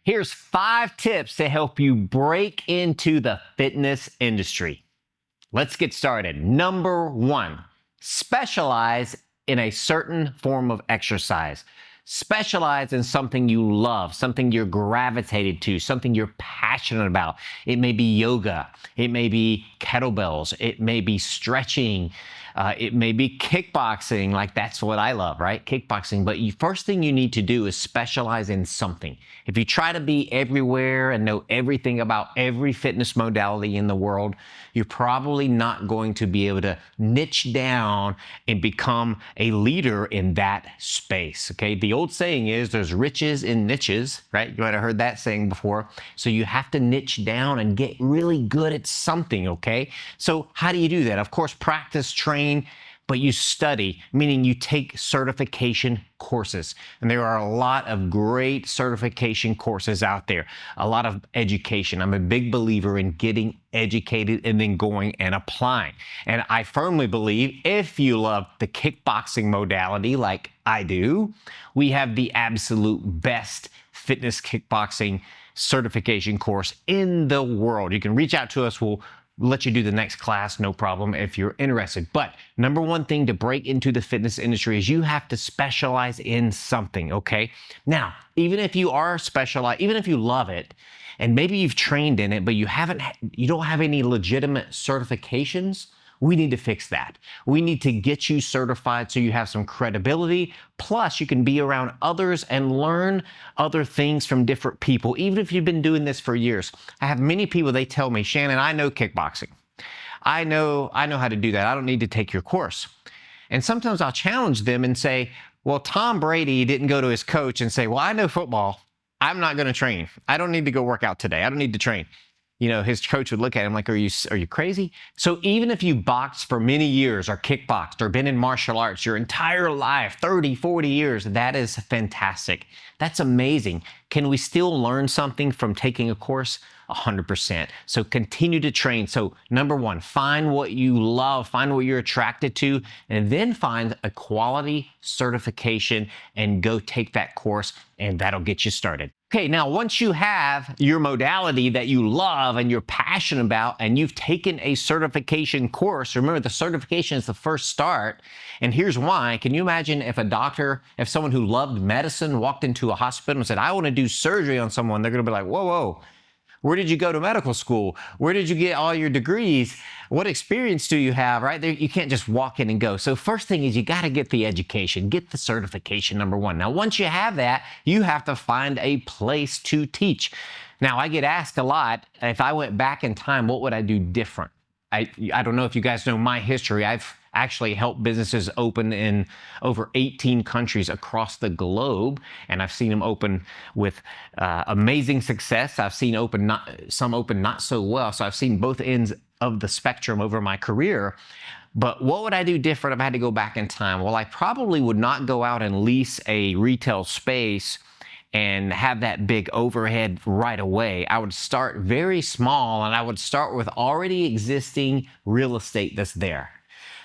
Here's 5 tips to help you break into the fitness industry. Let's get started. Number 1, specialize in a certain form of exercise. Specialize in something you love, something you're gravitated to, something you're passionate about. It may be yoga, it may be kettlebells, it may be stretching, it may be kickboxing. Like, that's what I love, right? Kickboxing. But first thing you need to do is specialize in something. If you try to be everywhere and know everything about every fitness modality in the world, you're probably not going to be able to niche down and become a leader in that space, okay? The old saying is there's riches in niches, right? You might have heard that saying before. So you have to niche down and get really good at something, okay? So how do you do that? Of course, practice, train, but you study, meaning you take certification courses. And there are a lot of great certification courses out there, a lot of education. I'm a big believer in getting educated and then going and applying. And I firmly believe if you love the kickboxing modality like I do, we have the absolute best fitness kickboxing certification course in the world. You can reach out to us. We'll let you do the next class, no problem, if you're interested. But number 1 thing to break into the fitness industry is you have to specialize in something, okay? Now, even if you are specialized, even if you love it, and maybe you've trained in it, but you don't have any legitimate certifications, we need to fix that. We need to get you certified so you have some credibility. Plus, you can be around others and learn other things from different people, even if you've been doing this for years. I have many people, they tell me, Shannon, I know kickboxing. I know how to do that. I don't need to take your course. And sometimes I'll challenge them and say, well, Tom Brady didn't go to his coach and say, well, I know football. I'm not going to train. I don't need to go work out today. I don't need to train. You know, his coach would look at him like, are you crazy? So even if you boxed for many years or kickboxed or been in martial arts your entire life, 30, 40 years, that is fantastic. That's amazing. Can we still learn something from taking a course? 100%. So continue to train. So number 1, find what you love, find what you're attracted to, and then find a quality certification and go take that course, and that'll get you started. Okay, now once you have your modality that you love and you're passionate about, and you've taken a certification course, remember the certification is the first start, and here's why. Can you imagine if if someone who loved medicine walked into a hospital and said, I want to do surgery on someone, they're going to be like, whoa. Where did you go to medical school? Where did you get all your degrees? What experience do you have, right? You can't just walk in and go. So first thing is you got to get the education, get the certification, number 1. Now, once you have that, you have to find a place to teach. Now, I get asked a lot, if I went back in time, what would I do different? I don't know if you guys know my history. I've actually helped businesses open in over 18 countries across the globe, and I've seen them open with amazing success. I've seen some open not so well, so I've seen both ends of the spectrum over my career. But what would I do different if I had to go back in time? Well, I probably would not go out and lease a retail space and have that big overhead right away. I would start very small, and I would start with already existing real estate that's there.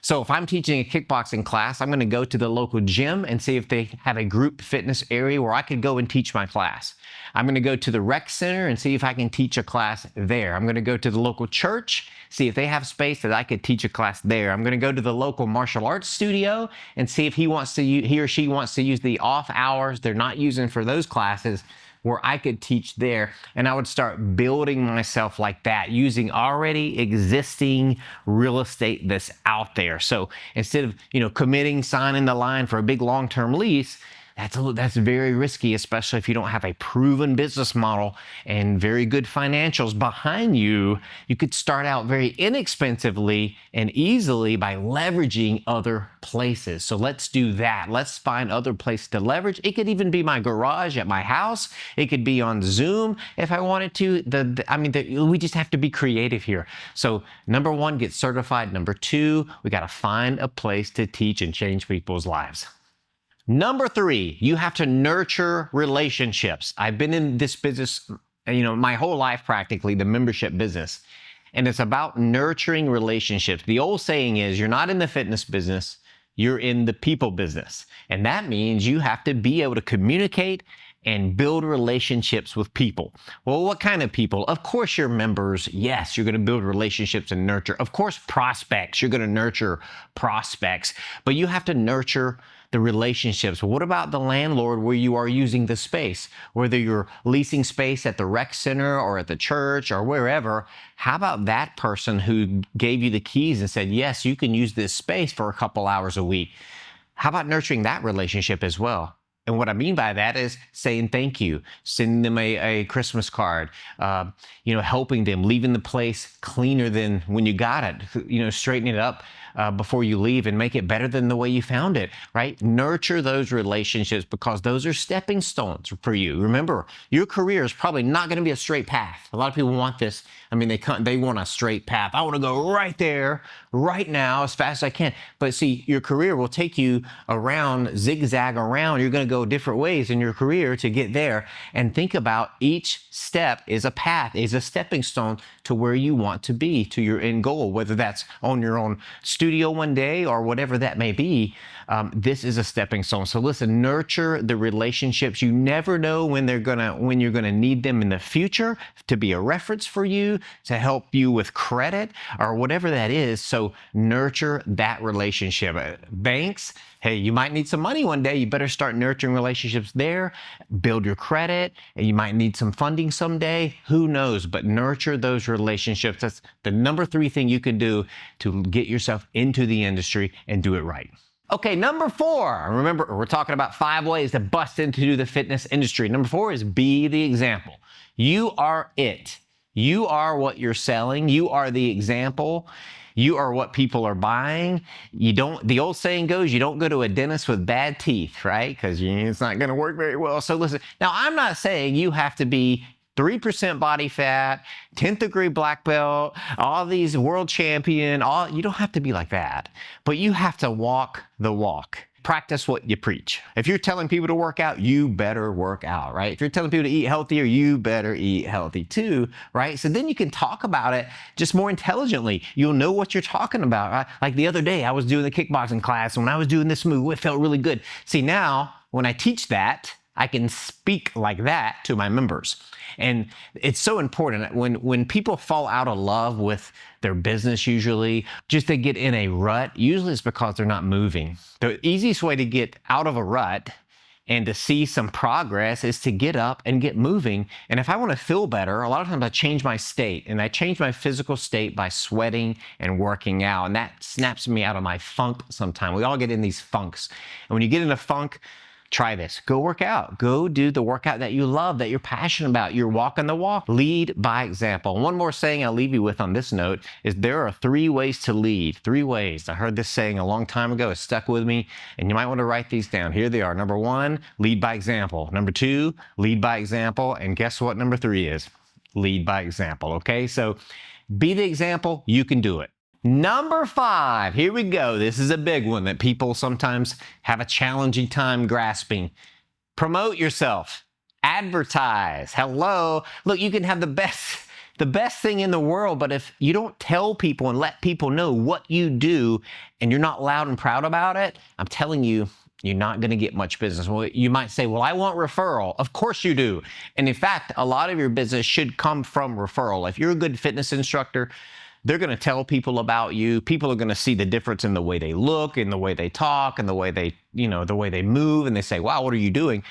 So if I'm teaching a kickboxing class, I'm going to go to the local gym and see if they have a group fitness area where I could go and teach my class. I'm going to go to the rec center and see if I can teach a class there. I'm going to go to the local church, see if they have space that I could teach a class there. I'm going to go to the local martial arts studio and see if he or she wants to use the off hours they're not using for those classes, where I could teach there. And I would start building myself like that, using already existing real estate that's out there. So instead of, committing, signing the line for a big long-term lease, that's very risky, especially if you don't have a proven business model and very good financials behind you. You could start out very inexpensively and easily by leveraging other places. So let's do that. Let's find other places to leverage. It could even be my garage at my house. It could be on Zoom if I wanted to. We just have to be creative here. So number 1, get certified. Number 2, we got to find a place to teach and change people's lives. Number 3, you have to nurture relationships. I've been in this business, my whole life practically, the membership business. And it's about nurturing relationships. The old saying is, you're not in the fitness business, you're in the people business. And that means you have to be able to communicate and build relationships with people. Well, what kind of people? Of course, your members. Yes, you're going to build relationships and nurture. Of course, prospects. You're going to nurture prospects, but you have to nurture the relationships. What about the landlord where you are using the space? Whether you're leasing space at the rec center or at the church or wherever, how about that person who gave you the keys and said, yes, you can use this space for a couple hours a week? How about nurturing that relationship as well? And what I mean by that is saying thank you, sending them a Christmas card, helping them, leaving the place cleaner than when you got it, straighten it up before you leave and make it better than the way you found it, right? Nurture those relationships because those are stepping stones for you. Remember, your career is probably not going to be a straight path. A lot of people want this. I mean, they want a straight path. I want to go right there, right now, as fast as I can. But see, your career will take you around, zigzag around. You're going to go different ways in your career to get there. And think about each step is a path, is a stepping stone to where you want to be, to your end goal, whether that's on your own studio one day or whatever that may be. This is a stepping stone. So listen, nurture the relationships. You never know when you're gonna need them in the future to be a reference for you, to help you with credit or whatever that is. So nurture that relationship. Banks, hey, you might need some money one day. You better start nurturing relationships there. Build your credit, and you might need some funding someday. Who knows? But nurture those relationships. That's the number 3 thing you can do to get yourself into the industry and do it right. Okay, number 4. Remember, we're talking about 5 ways to bust into the fitness industry. Number 4 is be the example. You are it. You are what you're selling. You are the example. You are what people are buying. The old saying goes, you don't go to a dentist with bad teeth, right? Because it's not going to work very well. So listen, now I'm not saying you have to be 3% body fat, 10th degree black belt, all these world champion, you don't have to be like that. But you have to walk the walk. Practice what you preach. If you're telling people to work out, you better work out, right? If you're telling people to eat healthier, you better eat healthy too, right? So then you can talk about it just more intelligently. You'll know what you're talking about, right? Like the other day, I was doing the kickboxing class, and when I was doing this move, it felt really good. See, now, when I teach that, I can speak like that to my members. And it's so important when people fall out of love with their business, usually just to get in a rut, usually it's because they're not moving. The easiest way to get out of a rut and to see some progress is to get up and get moving. And if I want to feel better, a lot of times I change my state, and I change my physical state by sweating and working out. And that snaps me out of my funk sometime. We all get in these funks. And when you get in a funk, try this. Go work out. Go do the workout that you love, that you're passionate about. You're walking the walk. Lead by example. One more saying I'll leave you with on this note is there are 3 ways to lead. 3 ways. I heard this saying a long time ago. It stuck with me, and you might want to write these down. Here they are. Number 1, lead by example. Number 2, lead by example. And guess what number 3 is? Lead by example. Okay? So be the example. You can do it. Number 5, here we go. This is a big one that people sometimes have a challenging time grasping. Promote yourself. Advertise. Hello. Look, you can have the best thing in the world, but if you don't tell people and let people know what you do and you're not loud and proud about it, I'm telling you, you're not going to get much business. Well, you might say, well, I want referral. Of course you do. And in fact, a lot of your business should come from referral. If you're a good fitness instructor, they're going to tell people about you. People are going to see the difference in the way they look, in the way they talk, and the way they, the way they move, and they say, wow, what are you doing?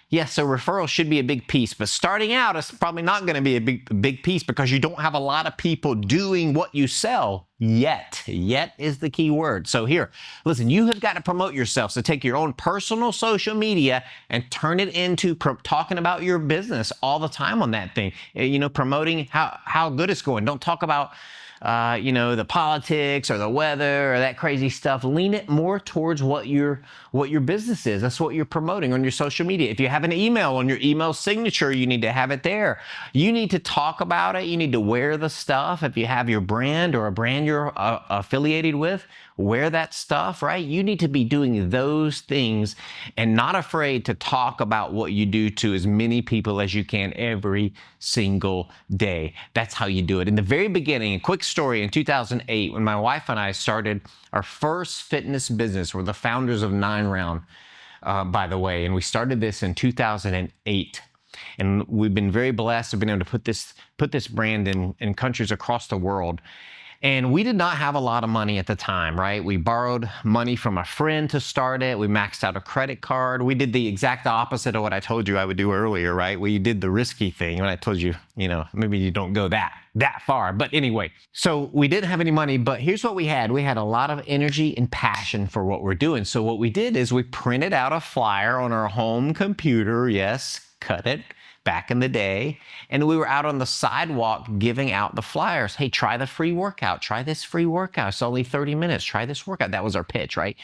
Yes, so referral should be a big piece, but starting out, it's probably not going to be a big piece because you don't have a lot of people doing what you sell yet. Yet is the key word. So here, listen, you have got to promote yourself. So take your own personal social media and turn it into talking about your business all the time on that thing. Promoting how good it's going. Don't talk about the politics or the weather or that crazy stuff. Lean it more towards what your business is. That's what you're promoting on your social media. If you have an email on your email signature, you need to have it there. You need to talk about it. You need to wear the stuff. If you have your brand or a brand you're affiliated with, wear that stuff, right? You need to be doing those things and not afraid to talk about what you do to as many people as you can every single day. That's how you do it. In the very beginning, a quick story, in 2008, when my wife and I started our first fitness business, we're the founders of 9 Round. by the way, and we started this in 2008. And we've been very blessed to have been able to put this brand in countries across the world. And we did not have a lot of money at the time, right? We borrowed money from a friend to start it. We maxed out a credit card. We did the exact opposite of what I told you I would do earlier, right? We did the risky thing when I told you, maybe you don't go that far. But anyway, so we didn't have any money, but here's what we had. We had a lot of energy and passion for what we're doing. So what we did is we printed out a flyer on our home computer. Yes, cut it. Back in the day, and we were out on the sidewalk giving out the flyers. Hey, try the free workout. Try this free workout. It's only 30 minutes. Try this workout. That was our pitch, right?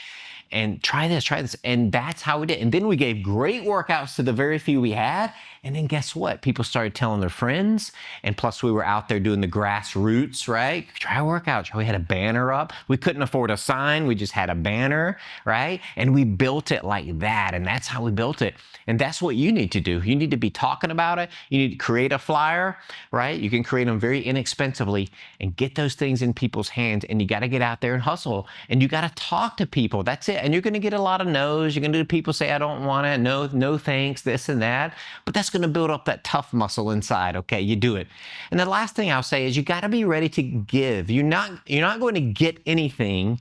And try this. And that's how we did. And then we gave great workouts to the very few we had. And then guess what? People started telling their friends. And plus we were out there doing the grassroots, right? Try a workout. We had a banner up. We couldn't afford a sign. We just had a banner, right? And we built it like that. And that's how we built it. And that's what you need to do. You need to be talking about it. You need to create a flyer, right? You can create them very inexpensively and get those things in people's hands. And you got to get out there and hustle. And you got to talk to people. That's it. And you're going to get a lot of no's. You're going to do people say, I don't want it. No, thanks, this and that. But that's going to build up that tough muscle inside. Okay, you do it. And the last thing I'll say is you got to be ready to give. You're not going to get anything,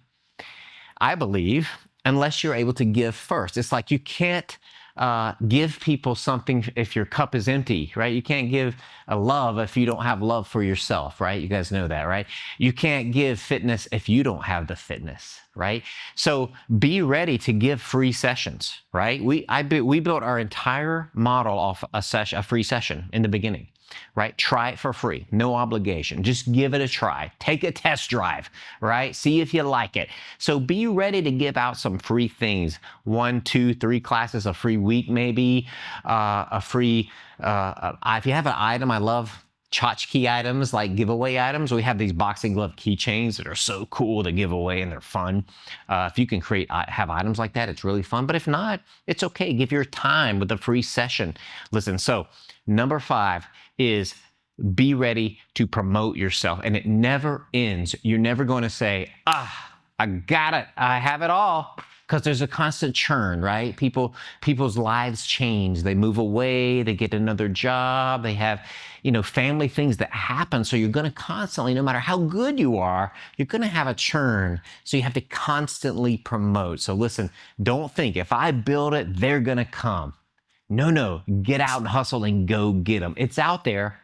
I believe, unless you're able to give first. It's like you can't give people something if your cup is empty, right? You can't give a love if you don't have love for yourself, right? You guys know that, right? You can't give fitness if you don't have the fitness, right? So be ready to give free sessions, right? We built our entire model off a free session in the beginning. Right? Try it for free. No obligation. Just give it a try. Take a test drive, right? See if you like it. So be ready to give out some free things. 1, 2, 3 classes, a free week maybe, a free, if you have an item, I love tchotchke items, like giveaway items. We have these boxing glove keychains that are so cool to give away and they're fun. If you can have items like that, it's really fun. But if not, it's okay. Give your time with a free session. Listen, so number 5 is be ready to promote yourself. And it never ends. You're never going to say, I got it. I have it all. Because there's a constant churn, right? People's lives change. They move away. They get another job. They have, family things that happen. So you're going to constantly, no matter how good you are, you're going to have a churn. So you have to constantly promote. So listen, don't think if I build it, they're going to come. No, get out and hustle and go get them. It's out there.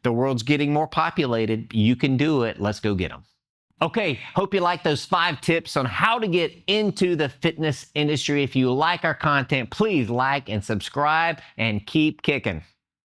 The world's getting more populated. You can do it. Let's go get them. Okay, hope you like those 5 tips on how to get into the fitness industry. If you like our content, please like and subscribe and keep kicking.